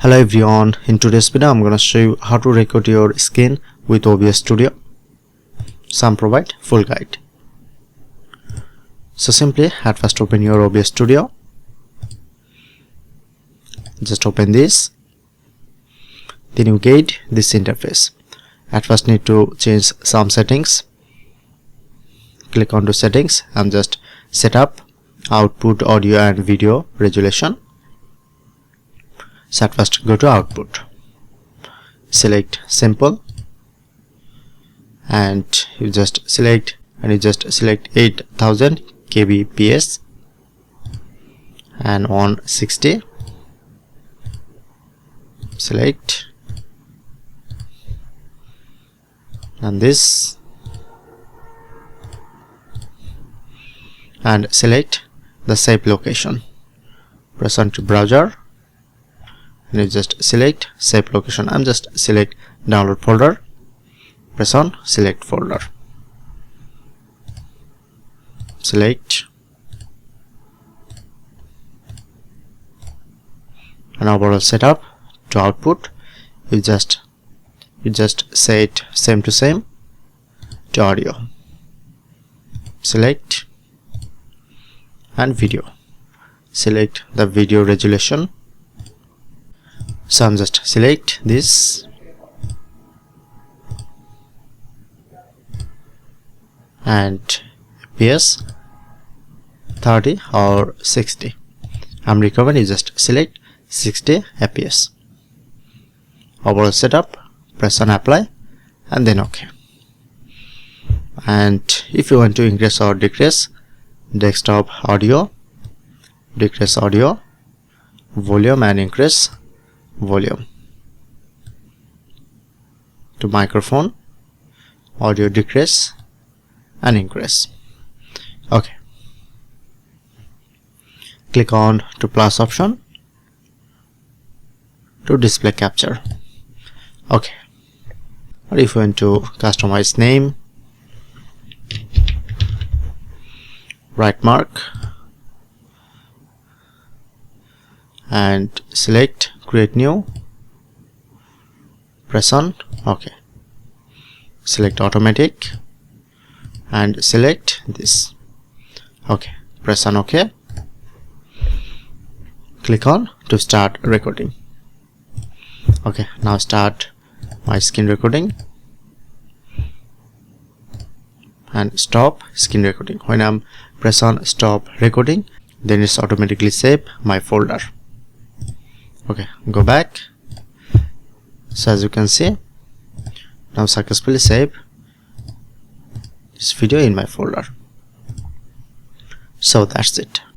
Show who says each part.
Speaker 1: Hello everyone, in today's video I'm gonna show you how to record your skin with OBS Studio. Some provide full guide. So simply at first open your OBS Studio. Just open this. Then you get this interface. At first need to change some settings. Click on to settings and just set up output audio and video resolution. So at first go to output, select simple, and you just select 8000 kbps and 160. Select and this, and select the save location. Press on to browser and you just select save location. I'm just select download folder. Press on select folder. Select and overall setup to output. You just set same to same to audio. Select and video. Select the video resolution. So I'm just select this and FPS 30 or 60. I'm recommending you just select 60 FPS. Overall setup, press on apply and then OK. And if you want to increase or decrease desktop audio, decrease audio, volume and increase volume. To microphone, audio decrease and increase. Okay. Click on to plus option to display capture. Okay. Or if you want to customize name, right mark and select create new. Press on OK. Select automatic and select this. OK. Press on OK. Click on to start recording. OK. Now start my screen recording and stop screen recording. When I'm press on stop recording, then it's automatically save my folder. Okay, go back. So as you can see, now successfully save this video in my folder. So that's it.